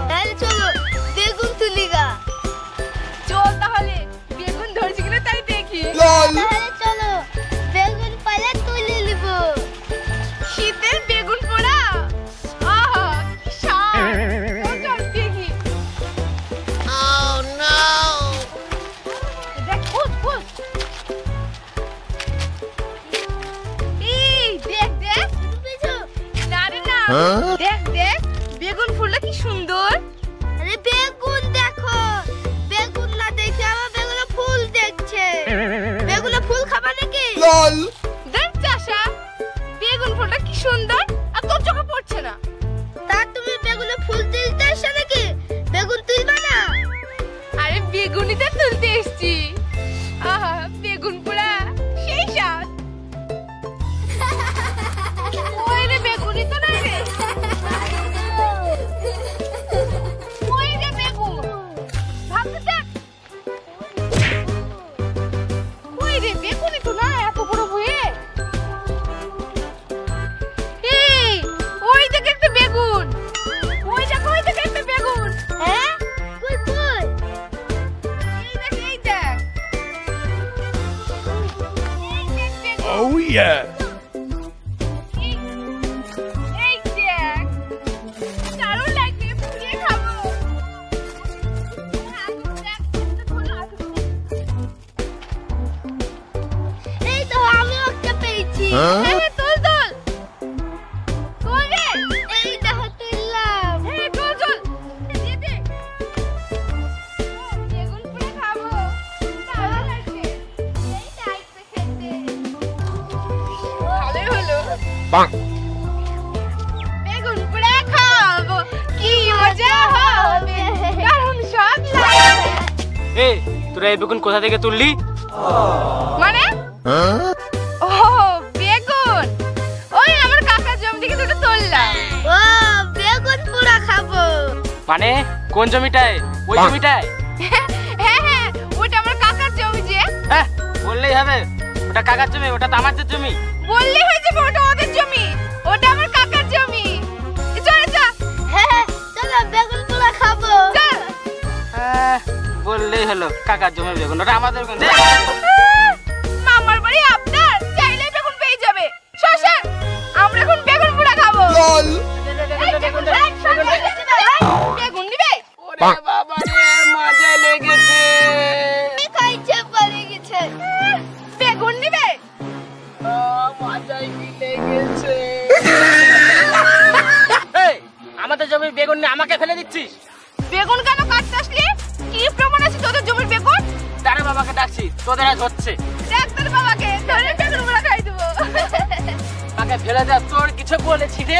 তাহলে চলো বেগুন তুলি গা। চল তাহলে বেগুন ধরছি কিনা তাই দেখি। তাহলে চলো বেগুন পালে তুলে নিব। শীতের বেগুন পোড়া, আহা কি স্বাদ। চল দেখি। Oh no! দেখ খুব খুব। এই দেখ দেখ না রে না, দেখ দেখ বেগুন ফুলটা কি সুন্দর। আরে বেগুন দেখো, বেগুন না দেখে আমার বেগুনে ফুল দেখছে। বেগুনে ফুল খাবা নাকি? দেখ চাষা বেগুন ফুলটা কি সুন্দর, আর তোর চোখে পড়ছে না। তা তুমি বেগুনে ফুল তুলতে এসে নাকি? বেগুন তুলবা না? আরে বেগুনিতে তুলতে এসেছি। আহা বেগুন পোড়া সেই স্বাদ। ওই রে বেগুনি তো না রে, ওই রে বেগুন ভাবতে দেখ। ওই রে বেগুনি তো না, এত বড় হয়ে। এই ওই দেখ একটা বেগুন, ওই দেখ একটা বেগুন। হ্যাঁ কই কই? এই দেখ এই দেখ। এই দেখ বেগুন। Oh yeah! এই দেখ দারুণ লাগবে, পুড়িয়ে খাবো। এই তো আমি একটা পেয়েছি। হ্যাঁ তোল তোল তোল রে। এই দেখো তুললাম। হ্যাঁ চল চল দিয়ে দে। বেগুন পুড়ে খাবো, দারুণ লাগছে। এই টাইপে খেতে। ভালোই হলো। বেগুন পুড়ে খাবো, কি মজা হবে, দারুণ স্বাদ লাগবে। এই তোরা এই বেগুন কোথা থেকে তুললি? মানে ও বেগুন, ওই আমার কাকার জমি থেকে দুটো তুললাম। ও বেগুন পোড়া খাবো। মানে কোন জমিটায়? ওই জমিটায়? হ্যাঁ হ্যাঁ ওটা আমার কাকার জমি। যে হ্যাঁ বললেই হবে ওটা কাকার জমি, ওটা তো আমার জমি। বললেই হয়ে যাবে ওটা ওদের জমি, ওটা আমার কাকার জমি। চল চল। হ্যাঁ চলো বেগুন পোড়া খাবো। চল। হ্যাঁ বললেই হলো কাকার জমি বেগুন, ওটা আমাদের বেগুন। মামার বাড়ি আপনার, চাইলে বেগুন পেয়ে যাবে। শোষণ আমরা এখন বেগুন পোড়া খাবো। এই, বেগুন পোড়া, বেগুন নিবে? ওরে বাবা রে মজা লেগেছে। কি খাইছে পড়ে গেছে? বেগুন নিবে? মজাই লেগেছে। এই আমাদের জমির বেগুন নিয়ে আমাকে ফেলে দিচ্ছিস? বেগুন কেন কাটতে আসলি? কি প্রমাণ আছে তোদের জমির বেগুন? তারে বাবাকে ডাকছি, তোদের আজ হচ্ছে। দেখ তোর বাবাকে, ধরে বেগুন পোড়া খাই দেবো। তাকে ফেলে দেওয়া তোর কিছু বলেছি রে?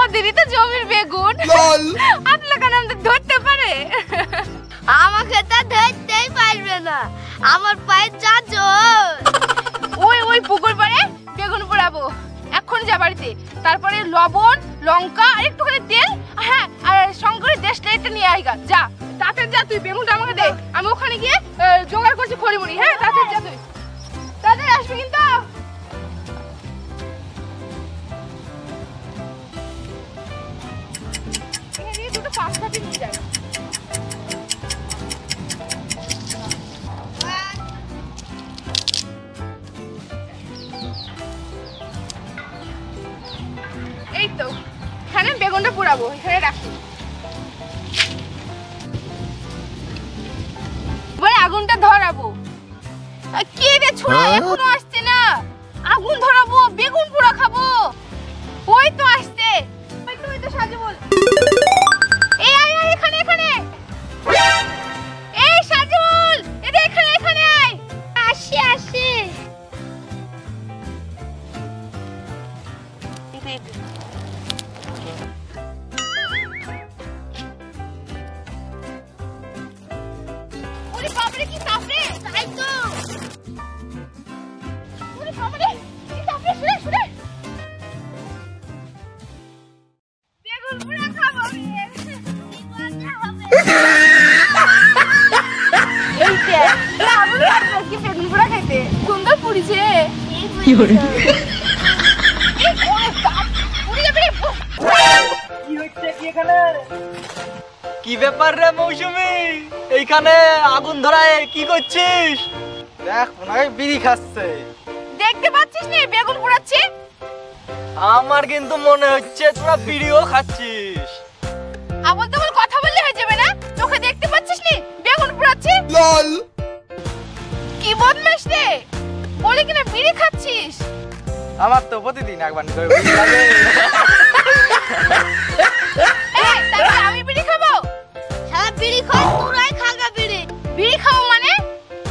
ওদেরই তো জমির বেগুন, আপনার কেন আমাদের ধরতে পারে? আমাকে তা ধরতেই পারবে না, আমার পায়ে যা জোর। ওই পুকুর পাড়ে বেগুন পোড়াবো। এখন যা বাড়িতে, তারপরে লবণ লঙ্কা আর একটুখানি তেল, হ্যাঁ আর শঙ্করের দেশটা এটা নিয়ে আইগা। যা তাতে যা, তুই বেগুনটা আমাকে দে, আমি ওখানে গিয়ে জোগাড় করছি খড়িমুড়ি। হ্যাঁ তাতে যা, তুই তাড়াতাড়ি আসবি কিন্তু। এখানে দুটো পাঁচটা নিয়ে যায়। এই তো এখানে বেগুনটা পোড়াবো, এখানে রাখি। এবারে আগুনটা ধরাবো। কে রে ছোড়া এখনো আসছে না? আগুন ধরাবো, বেগুন পোড়া খাবো। ওই তো আসছে, ওই তো সাজুবল। এই আয় আয় এখানে এখানে। এই সাজুবল এখানে এখানে আয়। আসি আসি। ওরে বাবারে কি তাপরে, তাই তো। ওরে বাবারে কি তাপরে, শুনে শুনে। কি হলো উড়ে যাবে রে। কি হচ্ছে কি এখানে? কি ব্যাপার রে মৌসুমী, এইখানে আগুন ধরায় কি করছিস? দেখ মনে হয় বিড়ি খাচ্ছে। দেখতে পাচ্ছিস না বেগুন পোড়াচ্ছে? আমার কিন্তু মনে হচ্ছে তোরা বিড়িও খাচ্ছিস। আবল তাবল কথা বললে হয়ে যাবে না? চোখে দেখতে পাচ্ছিস না বেগুন পোড়াচ্ছে? লল কি বদমাইশ রে, বলে কিনা বিড়ি খাচ্ছিস? আমার তো প্রতিদিন একবার করে বিড়ি লাগে। এই তাহলে আমি বিড়ি খাবো? সারা বিড়ি খাই, তোরাই খাগা বিড়ি। বিড়ি খাবো মানে?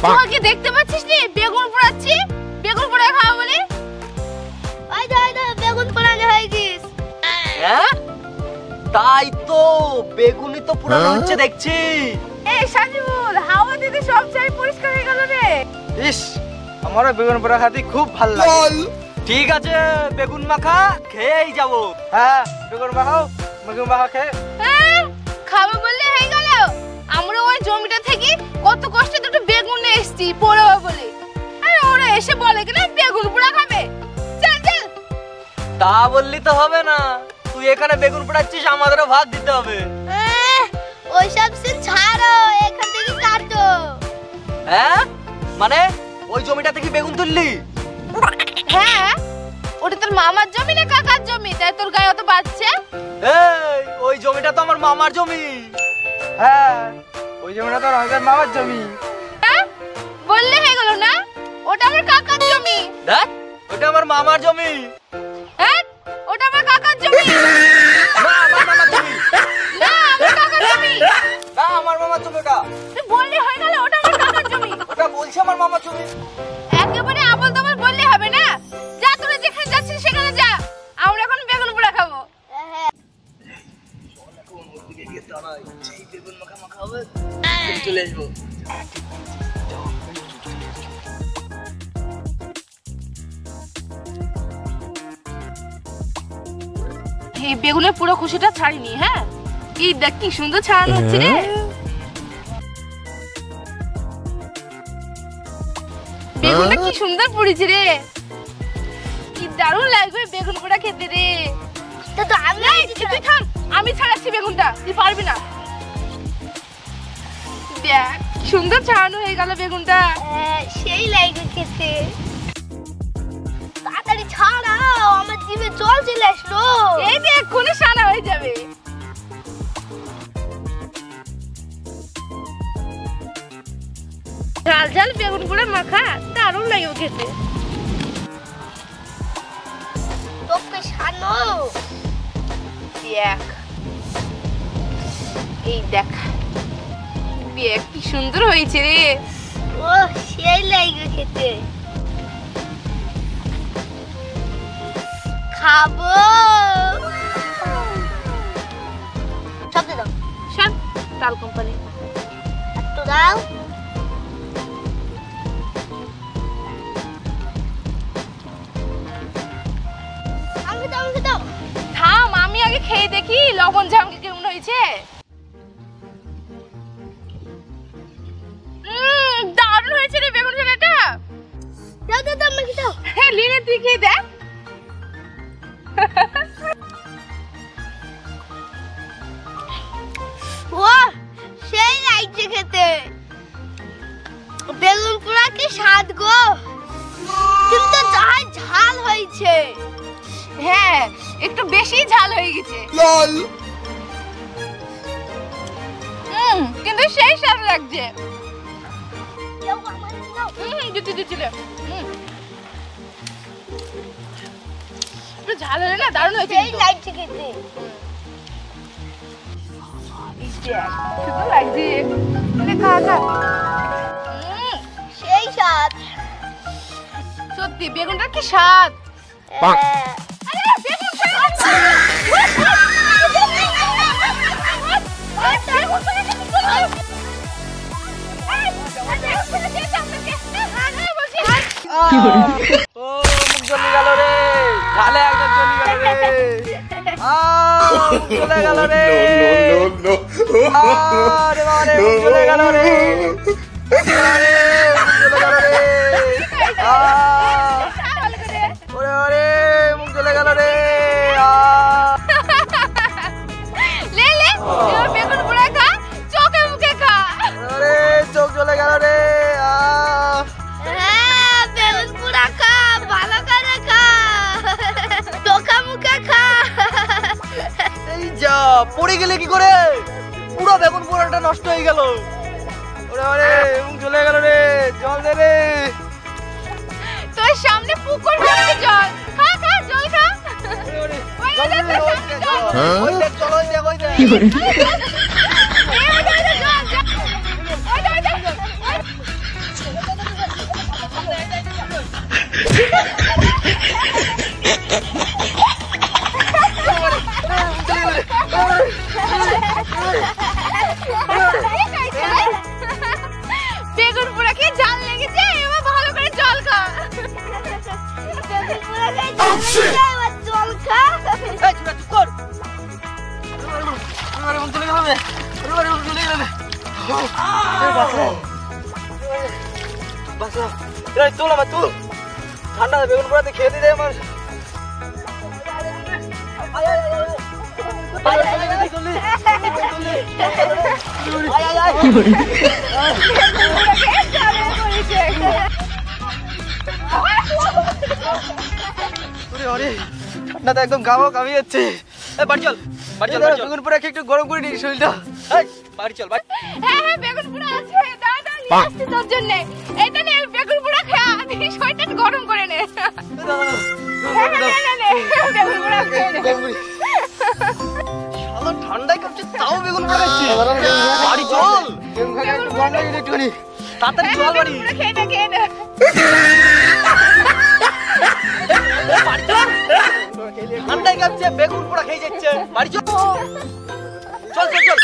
তোকে দেখতে পাচ্ছিস না বেগুন পোড়াচ্ছি? বেগুন পোড়ায় খাওয়া বলে? ওই দা বেগুন পোড়ানো হয়ে গিস। হ্যাঁ তাই তো, বেগুনি তো পুরানো হচ্ছে দেখছি। এই সাজিবুল, হাওয়া দিতে সব চাই পরিষ্কার হয়ে গেল রে। ইস, আমারও বেগুন পোড়া খেতে খুব ভালো লাগে। ঠিক আছে, বেগুন মাখা খেয়েই যাবো। হ্যাঁ বেগুন মাখাও, বেগুন মাখা খেয়ে। হ্যাঁ, খাবো বললে হয়ে গেল? আমরা ওই জমিটা থেকে কত কষ্টে দুটো বেগুন নিয়ে এসেছি পোড়াবো বলে, আর ওরা এসে বলে কিনা বেগুন পোড়া খাবে। চল চল। তা বললি তো হবে না, তুই এখানে বেগুন পোড়াচ্ছিস, আমাদেরও ভাগ দিতে হবে। ওই সব সিন ছাড়ো, এখান থেকে কাটো। হ্যাঁ মানে ওই জমিটা থেকে বেগুন তুললি? হ্যাঁ, ওটা তোর মামার জমি না কাকার জমি, তাই তোর গায়ে অত বাজছে? এই ওই জমিটা তো আমার মামার জমি। হ্যাঁ ওই জমিটা তো আমার মামার জমি। হ্যাঁ, বললে হয়ে গেল না? ওটা আমার কাকার জমি। দেখ ওটা আমার মামার জমি। হ্যাঁ, ওটা আমার কাকার জমি। না আমার মামার জমি। না, আমার কাকার জমি। না আমার মামার জমি ওটা। তুই বললে হয়ে গেল ওটা আমার কাকার জমি। ওটা বলছে আমার মামার জমি। একেবারে আবল তাবল বললে হবে না। যা তোরা যেখানে যাচ্ছিস সেখানে যা, আমরা এখন বেগুন পোড়া খাবো। চলে আসবো। এই বেগুনের পুরো খুশিটা ছাড়িনি। হ্যাঁ, কি দেখ কি সুন্দর ছাড়ানো হচ্ছে রে। বেগুনটা কি সুন্দর পড়েছে রে, কি দারুণ লাগবে বেগুন পোড়া খেতে রে। তো আমি তুই থাম, আমি ছাড়াচ্ছি বেগুনটা, তুই পারবি না। দেখ কি সুন্দর ছাড়ানো হয়ে গেল বেগুনটা। সেই লাগে খেতে। তাড়াতাড়ি ছাড়াও, আমার জিভে জল চলে আসলো। এই যে এক্ষুনি সানা হয়ে যাবে। ঝাল ঝাল বেগুন পোড়া মাখা দারুণ লাগবে খেতে। তোকে সানো। দেখ, এই দেখ, দেখ কি সুন্দর হয়েছে রে। ও সেই লাগে খেতে। খাবো। সব দাও। সব তাল কোম্পানি। একটু দাও। আমাকে দাও, আমাকে দাও। থাম, আমি আগে খেয়ে দেখি লবণ ঝামকে কেমন হয়েছে। দারুণ হয়েছে রে বেগুন পোড়াটা। দাও দাও দাও, আমাকে দাও। হ্যাঁ, লিনে তুই খেয়ে দেখ। ও সেই লাগছে খেতে। বেগুন পোড়া কি স্বাদ গো, কিন্তু যাই ঝাল হয়েছে। হ্যাঁ, একটু বেশি ঝাল হয়ে গেছে। লল কিন্তু সেই স্বাদ লাগছে। দাও, আমাকে দাও। দিতে দিচ্ছিল। একটু ঝাল হলে না দারুণ হয়েছে। সেই লাগছে খেতে। সুন্দর লাগছে। খা খা। সেই স্বাদ। সত্যি বেগুনটা কি স্বাদ। হ্যাঁ। আরে বেগুন পোড়া। ও মুখ জ্বলে গেল রে, ঝালে একদম জ্বলে গেল রে। মুখ জ্বলে গেল রে। আরে বাবা রে, মুখ জ্বলে গেল রে। আরে মুখ জ্বলে গেল রে। নষ্ট হয়ে গেল। ওরে ওরে এবং চলে গেল রে, জল দে রে। তোর সামনে পুকুর ভর্তি জল, খা খা জল খা। ওরে ওই ওই দেখ, তোর সামনে জল। ওই দেখ চলো ওই দেখ ওই দেখ। এই ওই দেখ, ওই দেখ, জল, জল। ওই দেখ, ওই দেখ, ওই দেখ। বেগুন পোড়া খেয়ে জাল লেগেছে, এবার ভালো করে জল খা। বেগুন পোড়া খাই জল খা। এই চুপ কর। ওরে এবং চলে গেল রে। ওরে এবং চলে গেল রে। বাসা বাসা এই তুল আমার তুল। ঠান্ডা বেগুন পোড়াতে খেয়ে দিলে আমার। ঠান্ডাতে একদম গাও কামি যাচ্ছে। বাড়ি চল বাড়ি চল বেগুন পোড়া খেয়ে একটু গরম করে নিই শরীরটা। বাড়ি চল বাড়ি। হ্যাঁ হ্যাঁ বেগুন পোড়া আছে, দাদা নিয়ে আসছি তোর জন্য। এটা নে বেগুন পোড়া খা, তুই শরীরটা গরম করে নে। হ্যাঁ, নে, নে, নে, বেগুন পোড়া খেয়ে নে। শালা ঠান্ডায় কাঁপছে তাও বেগুন পোড়া খাচ্ছি। বাড়ি চল বেগুন খাই একটু গরম লাগে একটুখানি। তাড়াতাড়ি চল বাড়ি। বেগুন পোড়া খেয়ে নে, খেয়ে নে। বাড়ি চল। ঠান্ডায় কাঁপছে বেগুন পোড়া খেয়ে যাচ্ছে। বাড়ি চল চল চল চল।